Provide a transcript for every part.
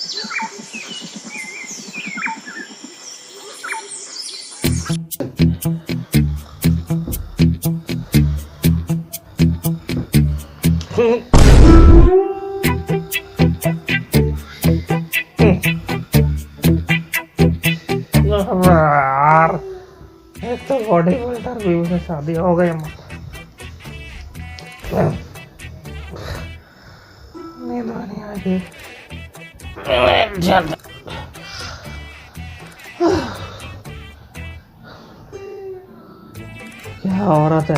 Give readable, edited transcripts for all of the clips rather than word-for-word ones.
यार एक तो बॉडी बिल्डर भी से शादी हो गई। नींद नहीं आ रही। क्या औरत है।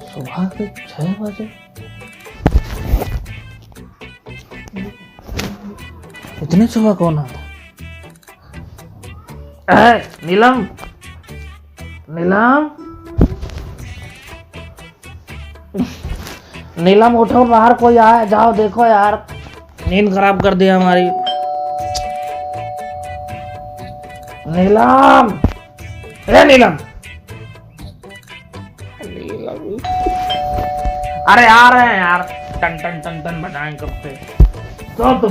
सुबह के 6 बजे इतनी सुबह कौन आता? नीलम, नीलम, नीलम उठो, बाहर कोई आया, जाओ देखो यार, नींद खराब कर दिया हमारी। नीलम, नीलम, अरे आ रहे हैं यार, टन टन टन टन बजाएं कब से। तो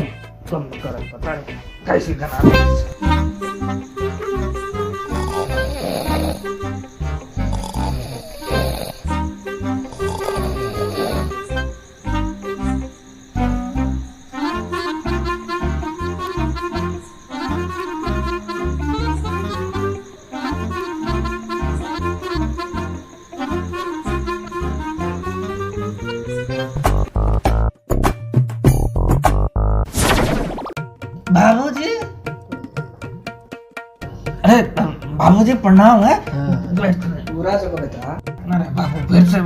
तुम करो, पता नहीं कैसी गाना। बाबूजी, अरे बाबूजी प्रणाम है। पूरा चलो बेटा। अरे बाबू फिर से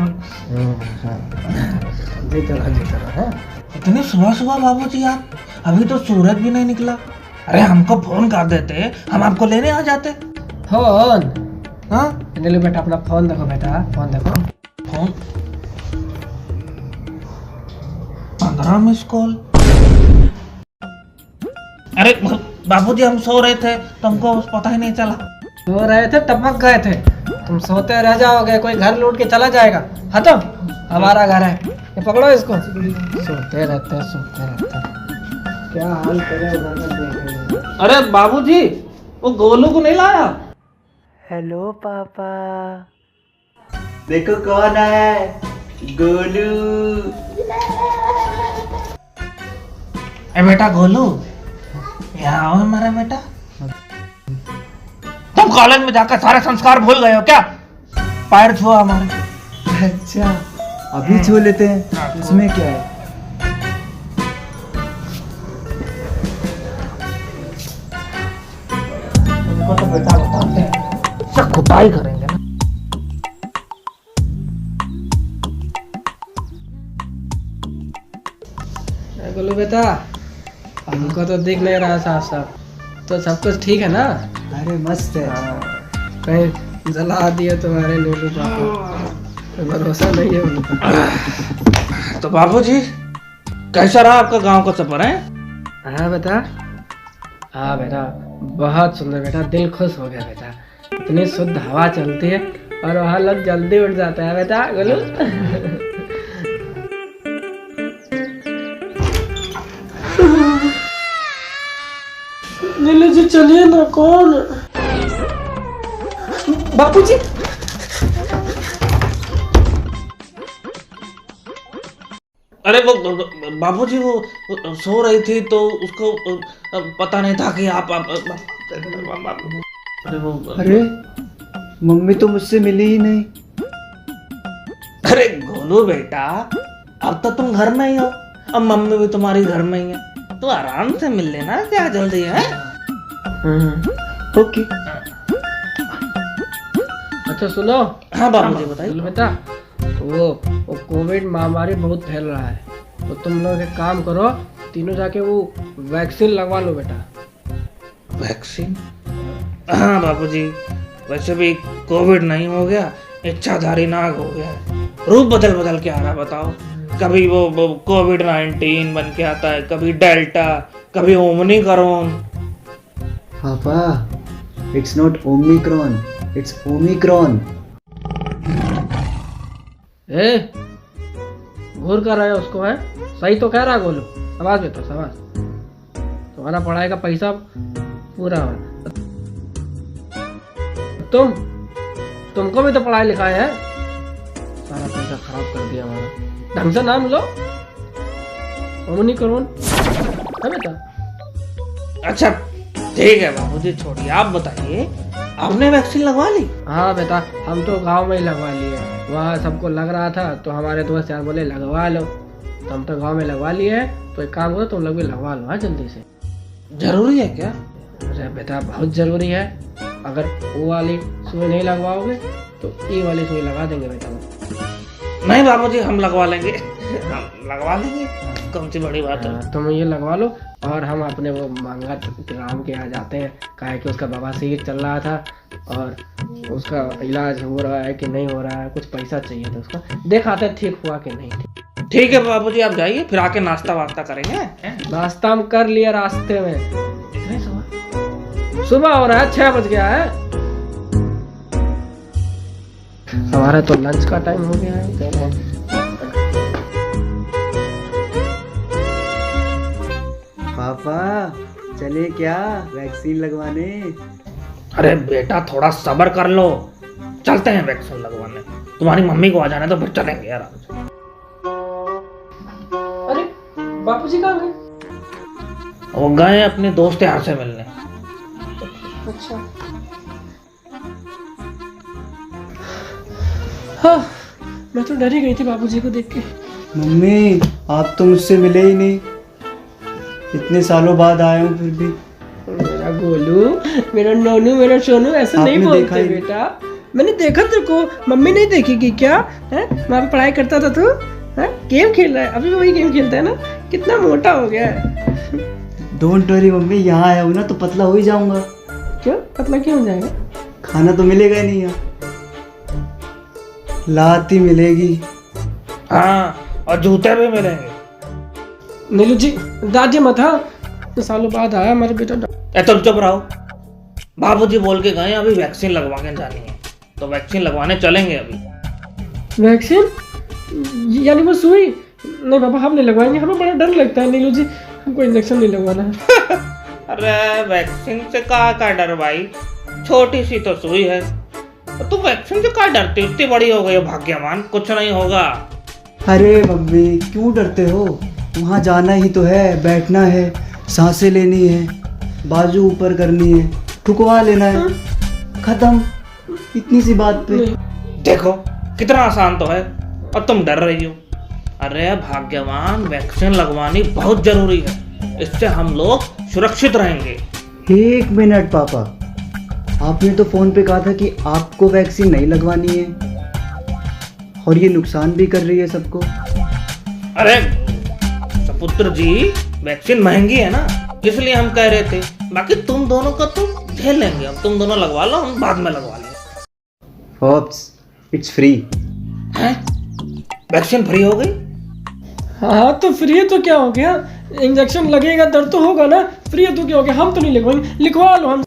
है। इतनी सुबह सुबह बाबूजी आप, अभी तो सूरज भी नहीं निकला। अरे हमको फोन कर देते, हम आपको लेने आ जाते। फोन? हाँ नीलू बेटा अपना फोन देखो बेटा, फोन देखो। Phone 15 miss call. अरे बाबूजी हम सो रहे थे, तुमको पता ही नहीं चला। सो रहे थे, टपक गए थे। तुम सोते रह जाओगे, कोई घर लूट के चला जाएगा। हाँ तो हमारा घर है, ये पकड़ो इसको। सोते रहते, सोते रहते, क्या हाल करे। अरे बाबूजी वो गोलू को नहीं लाया? हेलो पापा। देखो कौन है, गोलू। ए बेटा गोलू, यहाँ आओ हमारा बेटा। तुम कॉलेज में जाकर सारे संस्कार भूल गए हो क्या? पैर छुआ हमारे। अच्छा अभी छू लेते हैं, इसमें क्या है। तुमको तो बेटा बताते हैं, सब खुदाई करेंगे ना। बोलो बेटा, हमको तो दिख नहीं रहा साफ साफ, तो सब कुछ ठीक है ना? अरे मस्त है। कहीं जला दिए तुम्हारे नीलू पापा, तो भरोसा नहीं है उनका। तो बाबूजी कैसा रहा आपका गांव का सफर है? हाँ बेटा, हाँ बेटा बहुत सुंदर बेटा, दिल खुश हो गया बेटा। इतनी शुद्ध हवा चलती है और वहाँ लोग जल्दी उठ जाते हैं बेटा। गोलू नीलू जी चलिए ना। कौन? बापूजी। अरे वो बाबूजी वो सो रही थी तो उसको पता नहीं था कि आप अरे वो अरे मम्मी तो मुझसे मिली ही नहीं। अरे गोलू बेटा, अब तो तुम घर में ही हो, अब मम्मी भी तुम्हारी घर में ही है, तो आराम से मिल लेना, क्या जल्दी है। ओके। अच्छा सुनो। हाँ बाबूजी बताइए। बोलो बेटा, वो कोविड महामारी बहुत फैल रहा है, तो तुम लोग एक काम करो, तीनों जाके वो वैक्सीन लगवा लो बेटा। वैक्सीन? हाँ बाबूजी, वैसे भी कोविड नहीं हो गया, इच्छाधारी नाग हो गया है। रूप बदल बदल के आ रहा, बताओ। कभी वो कोविड-19 बन के आता है, कभी डेल्टा, कभी ओमिक्रॉन। पापा, it's not Omicron, it's Omicron. ए घूर कर रहे हो उसको है? सही तो कह रहा है गोलू। शाबाश बेटा शाबाश, तुम्हारा पढ़ाई का पैसा पूरा हो। तुमको भी तो पढ़ाई लिखाई है, सारा पैसा खराब कर दिया हमारा। ढंग से नाम लो, करोन है बेटा। अच्छा ठीक है बाबूजी, छोड़िए, आप बताइए आपने वैक्सीन लगवा ली? हाँ बेटा, हम तो गांव में ही लगवा लिए। वहाँ सबको लग रहा था तो हमारे दोस्त यार बोले लगवा लो, तो हम तो गांव में लगवा लिए हैं। तो एक काम करो, तुम लोग भी लगवा लो। हाँ जल्दी से। जरूरी है क्या? अरे बेटा बहुत जरूरी है। अगर वो वाली सुई नहीं लगवाओगे तो ये वाली सुई लगा देंगे बेटा। नहीं बाबूजी, हम लगवा लेंगे, हम लगवा लेंगे, कौन सी बड़ी बात है। तुम ये लगवा लो और हम अपने वो मंगा राम के यहाँ जाते हैं। काहे कि उसका बवासीर चल रहा था और उसका इलाज हो रहा है कि नहीं हो रहा है, कुछ पैसा चाहिए था उसका, देखाते ठीक हुआ कि नहीं। ठीक है बाबूजी, आप जाइए, फिर आके नाश्ता वास्ता करेंगे। नाश्ता हम कर लिया रास्ते में। सुबह हो रहा है, 6 बज गया है। हमारा तो लंच का टाइम हो गया है। पापा चले क्या वैक्सीन लगवाने? अरे बेटा थोड़ा सब्र कर लो, चलते हैं वैक्सीन लगवाने। तुम्हारी मम्मी को आ जाने तो फिर चलेंगे आराम से। अरे बापूजी कहाँ गए? वो गए अपने दोस्त यार से मिलने। अच्छा हाँ, मैं तो डर ही गई थी बाबूजी को देख के। मम्मी आप तो मुझसे मिले ही नहीं, इतने सालों बाद आए हूँ फिर भी। मेरा गोलू, मेरा नोनू, मेरा सोनू, ऐसे नहीं आपने देखा बोलते ही बेटा। मैंने देखा तेरे को, मम्मी नहीं देखेगी क्या? है वहाँ पे पढ़ाई करता था तू, है गेम खेल रहा है, अभी भी वही गेम खेलता है ना। कितना मोटा हो गया है। डोंट वरी मम्मी, यहाँ आया हूँ ना तो पतला हो ही जाऊंगा। क्यों पतला क्यों हो जाएगा? खाना तो मिलेगा ही नहीं यहाँ, लात ही मिलेगी। हाँ, और जूते भी मिलेंगे। नीलू जी दादी मत, हाँ तो सालों बाद आया हमारे बेटा। ए तुम चुप रहो, बाबूजी बोल के गए अभी वैक्सीन लगवा के जानी है, तो वैक्सीन लगवाने चलेंगे अभी। वैक्सीन यानी वो सुई? नहीं पापा हम नहीं लगवाएंगे, हमें बड़ा डर लगता है नीलू जी, हमको इंजेक्शन नहीं लगवाना है। अरे वैक्सीन से का डर भाई, छोटी सी तो सुई है। तू वैक्सीन से का डरती, इतनी बड़ी हो गई हो भाग्यवान, कुछ नहीं होगा। अरे मम्मी क्यों डरते हो, वहाँ जाना ही तो है, बैठना है, सांसें लेनी है, बाजू ऊपर करनी है, ठुकवा लेना है, खत्म, इतनी सी बात पे। देखो कितना आसान तो है और तुम डर रही हो। अरे भाग्यवान, वैक्सीन लगवानी बहुत जरूरी है, इससे हम लोग सुरक्षित रहेंगे। 1 मिनट पापा, आपने तो फोन पे कहा था कि आपको वैक्सीन नहीं लगवानी है और ये नुकसान भी कर रही है सबको। अरे सपुत्र जी, वैक्सीन महंगी है ना, इसलिए हम कह रहे थे, बाकी तुम दोनों का तो झेल लेंगे, अब तुम दोनों लगवा लो, हम बाद में लगवा लेंगे। Ops it's free. हैं? वैक्सीन फ्री हो गई? हाँ तो फ्री है तो क्या हो गया, इंजेक्शन लगेगा दर्द तो होगा ना, फ्री है तो क्या हो गया, हम तो नहीं लगवाएंगे, लिखवा लो हम।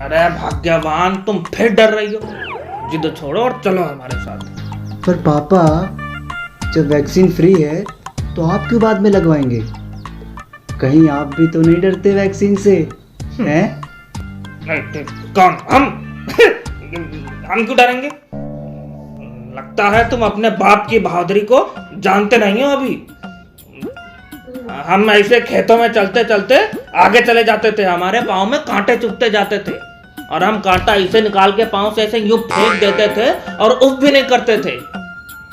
अरे भाग्यवान, तुम फिर डर रही हो, जिद छोड़ो और चलो हमारे साथ। पर पापा जब वैक्सीन फ्री है तो आप क्यों बाद में लगवाएंगे? कहीं आप भी तो नहीं डरते वैक्सीन से हैं? नहीं, कौन हम? हम क्यों डरेंगे? लगता है तुम अपने बाप की बहादुरी को जानते नहीं हो अभी। हम ऐसे खेतों में चलते चलते आगे चले जाते थे, हमारे पाँव में कांटे चुभते जाते थे और हम कांटा ऐसे निकाल के पाँव से ऐसे यूं फेंक देते थे और उफ भी नहीं करते थे।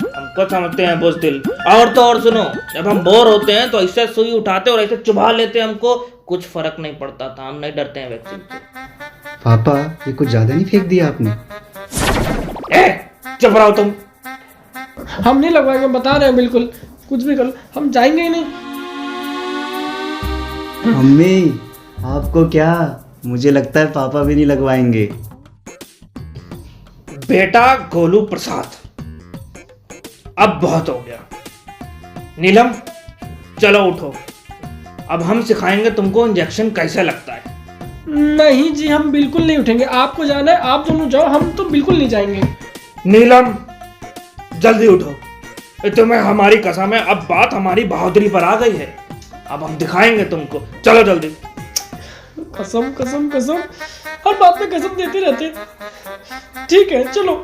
हमको समझते हैं बुज़दिल। और तो और सुनो, जब हम बोर होते हैं तो ऐसे सुई उठाते और ऐसे चुभा लेते, हमको कुछ फर्क नहीं पड़ता था, हम नहीं डरते हैं वैक्सीन से। पापा ये कुछ ज्यादा नहीं फेंक दिया आपने? चुप रहो तुम। हम नहीं लगवाएंगे, बता रहे हैं, बिल्कुल कुछ भी कर लो, हम जाएंगे ही नहीं। मम्मी आपको क्या, मुझे लगता है पापा भी नहीं लगवाएंगे। बेटा गोलू प्रसाद, अब बहुत हो गया। नीलम चलो उठो, अब हम सिखाएंगे तुमको इंजेक्शन कैसे लगता है। नहीं जी हम बिल्कुल नहीं उठेंगे, आपको जाना है आप दोनों जाओ, हम तो बिल्कुल नहीं जाएंगे। नीलम जल्दी उठो। तुम्हें हमारी कसम है, अब बात हमारी बहादुरी पर आ गई है। अब हम दिखाएंगे तुमको, चलो जल्दी। कसम कसम कसम, हर बात में कसम देते रहते। ठीक है चलो,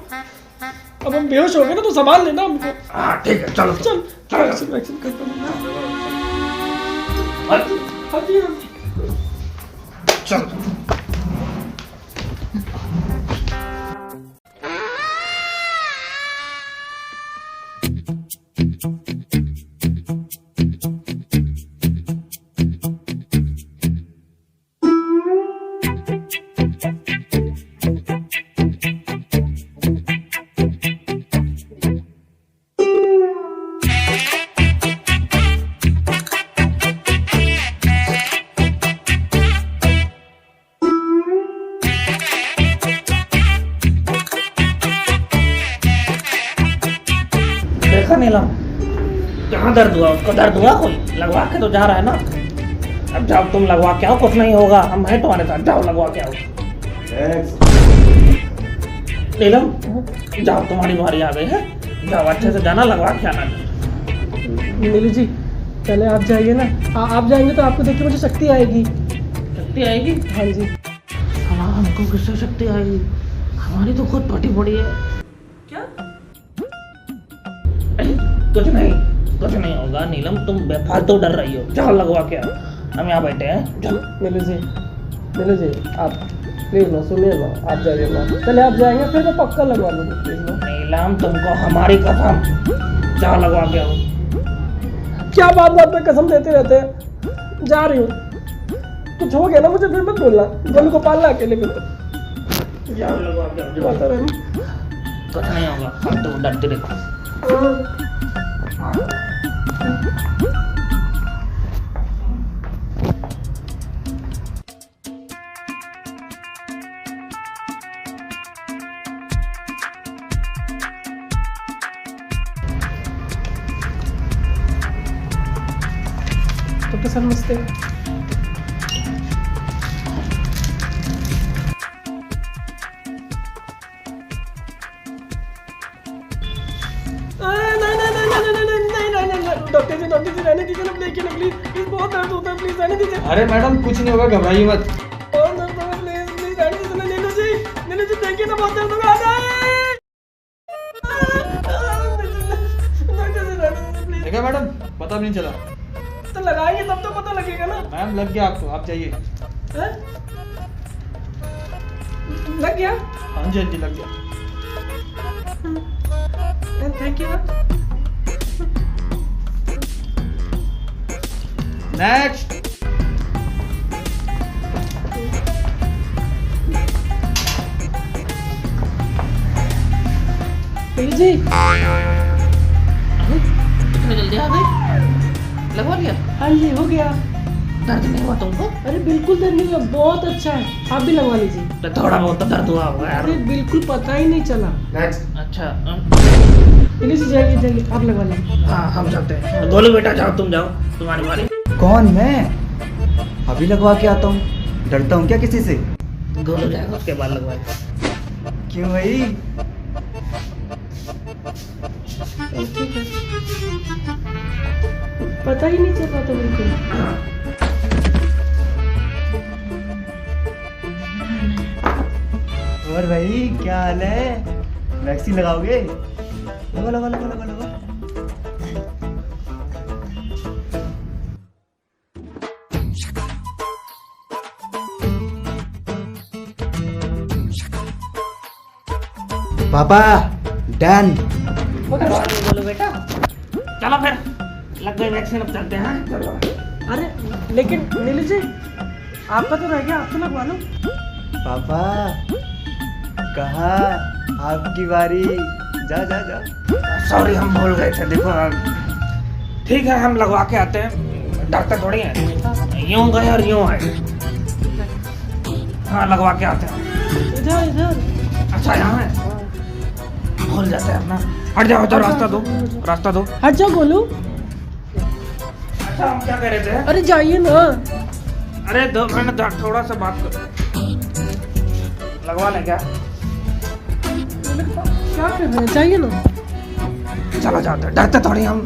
अब हम बेहोश हो गए ना तो संभाल लेना हमको। हाँ ठीक है, चलो चल चलो। वैक्सीन वैक्सीन करता हूँ। अरे, हाँ जी हाँ जी। चलो। देखा नीलम, कहाँ दर्द हुआ? उसको दर्द हुआ? कोई लगवा के तो जा रहा है ना। अब जाओ तुम लगवा के आओ, कुछ नहीं होगा, हम हैं तुम्हारे साथ। जाओ लगवा के आओ। नीलम जाओ, तुम्हारी बारी आ गई है। जाओ अच्छे से जाना, लगवा के आना। नीलू जी पहले आप जाइए ना। आप जाएंगे तो आपको देख के मुझे शक्ति आएगी। शक्ति आएगी? हाँ जी। हाँ, हमको किससे शक्ति आएगी? हमारी तो खुद फटी पड़ी है। क्या? कुछ नहीं होगा नीलम, तुम बेफालतू डर रही हो। जाओ लगवा के आओ, हम यहाँ बैठे हैं। जाओ। नीलू जी आप प्लीज ना सुनिए ना, आप जाइए ना। पहले आप जाएंगे फिर मैं पक्का लगवा लूँगी। प्लीज ना। नीलम तुमको हमारी कसम, जाओ लगवा के आओ। क्या बात बात में कसम देते रहते हैं। जा रही हूँ, कुछ हो गया ना मुझे फिर मत बोलना। गोलू को पालना अकेले फिर। जाओ लगवा के आओ। पता नहीं कुछ नहीं होगा, हम तो डरते देखो। तो सर नमस्ते। डॉक्टर जी रहने दीजिए ना, प्लीज बहुत दर्द होता है, प्लीज रहने दीजिए। अरे मैडम कुछ नहीं होगा, घबराइए मत। बहुत दर्द होगा, प्लीज रहने दीजिए ना। नीलू जी देखिए ना, बहुत दर्द होगा। आ जाए। देखा मैडम, पता भी नहीं चला। तो लगाएंगे तब तो पता लगेगा ना। मैम लग गया आपको, आप जाइए। हैं? लग गया? हाँ जी लग गया। Thank you. नेक्स्ट। जी इतनी जल्दी आ गई? लगवा लिया? हाँ जी हो गया। दर्द नहीं हुआ तुमको? अरे बिल्कुल दर्द नहीं हुआ, बहुत अच्छा है। आप भी लगवा लीजिए। तो थोड़ा बहुत तो दर्द हुआ होगा यार। अरे बिल्कुल पता ही नहीं चला। नेक्स्ट। अच्छा नीलू जी जाइए आप लगवा लीजिए। हाँ हम चलते हैं। गोलू बेटा जाओ, तुम जाओ, तुम्हारी बारी। कौन? मैं अभी लगवा के आता हूँ। डरता हूँ क्या किसी से? गोलू जाएगा, उसके बाद लगवाएगा। क्यों भाई? ठीक है, पता ही नहीं चला था बिल्कुल। और भाई क्या हाल है? वैक्सीन लगाओगे? लगा लगा लगा लगा लगा। पापा डन। बोलो बेटा, चलो फिर, लग गई वैक्सीन, अब चलते हैं। चलो। अरे लेकिन नीलू जी आपका तो रह गया, आप तो लगवा लो। पापा कहा आपकी बारी। जा जा जा। सॉरी हम भूल गए थे। देखो ठीक है, हम लगवा के आते हैं। डॉक्टर थोड़ी है, यूं गए और यूं आए। हाँ लगवा के आते हैं। इधर अच्छा यहाँ है, भूल जाते हैं अपना। हट जाओ, तो रास्ता दो, रास्ता दो। हट जाओ गोलू। अच्छा हम क्या कह रहे थे? अरे जाइए ना। अरे 2 मिनट थोड़ा सा बात करो। लगवा लें क्या? क्या कर रहे हैं, जाइए ना। चला जाते हैं, डरते थोड़ी हम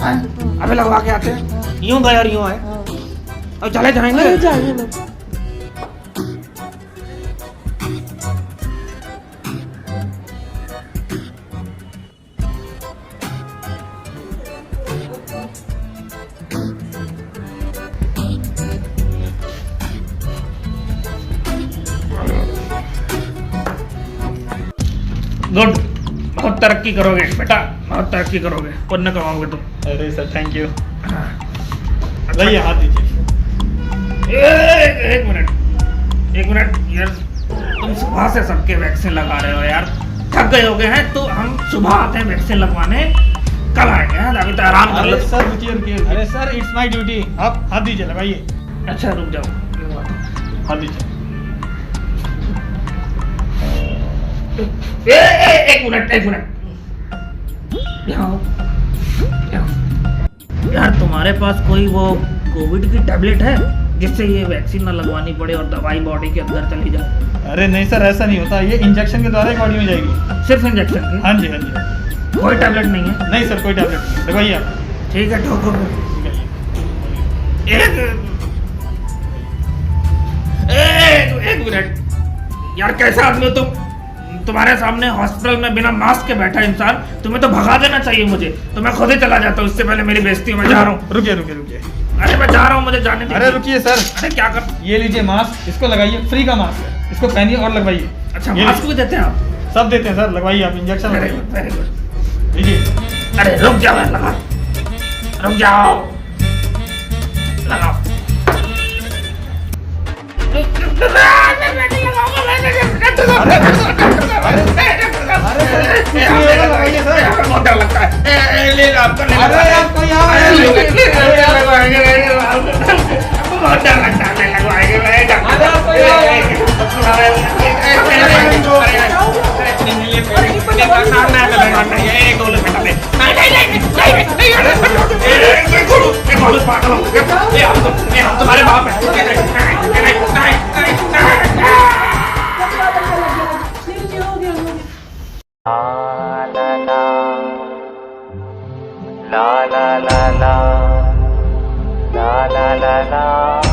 हैं? अबे लगवा के आते हैं, यूं गए और यूं आए और चले जाएंगे। जाइए ना। गुड, बहुत तरक्की करोगे बेटा, बहुत तरक्की करोगे, पुण्य कमाओगे तुम। अरे सर थैंक यू। भैया हाथ दीजिए। एक मिनट यार, तुम सुबह से सबके वैक्सीन लगा रहे हो यार, थक गए हो गए हैं। तो हम सुबह आते हैं वैक्सीन लगवाने, कल आएंगे हैं, अभी तो आराम कर लो। अरे सर रुकिए रुकिए। अरे सर इट्स माय ड्यूटी। आप हाथ दीजिए, लगाइए। अच्छा रुक जाओ, हाथ दीजिए। एक मिनट यहाँ आओ। यार तुम्हारे पास कोई वो कोविड की टैबलेट है जिससे ये वैक्सीन ना लगवानी पड़े और दवाई बॉडी के अंदर चली जाए? अरे नहीं सर, ऐसा नहीं होता, ये इंजेक्शन के द्वारा ही बॉडी में जाएगी। सिर्फ इंजेक्शन की? हाँ जी हाँ जी। कोई टैबलेट नहीं है? नहीं सर कोई टैबलेट नहीं, लगवाइए आप। ठीक है, ठोको। एक मिनट यार, कैसा आदमी हो तुम? तुम्हारे सामने हॉस्पिटल में बिना मास्क के बैठा इंसान, तुम्हें तो भगा देना चाहिए मुझे, तो मैं खुद ही चला जाता हूँ, इससे पहले मेरी बेइज्जती हो। मैं जा रहा हूँ। रुकिए रुकिए रुकिए। अरे मैं जा रहा हूँ, मुझे जाने दीजिए। अरे रुकिए सर। अरे क्या कर? ये लीजिए मास्क, इसको लगाइए, फ्री का मास्क है, इसको पहनिए और लगवाइए। अच्छा, ये मास्क भी देते हैं आप? सब देते हैं सर, लगवाइए आप, इंजेक्शन वेरी लगाइए। Good, very good. लीजिए। अरे रुक जाओ यार, लगा, रुक जाओ, लगाओ। बहुत डर लगता है। ले लो आपको, अरे आप कोई आओ। बहुत डर लगता है, ले लगवाएंगे। तुम्हारे बाप la la la la la la la la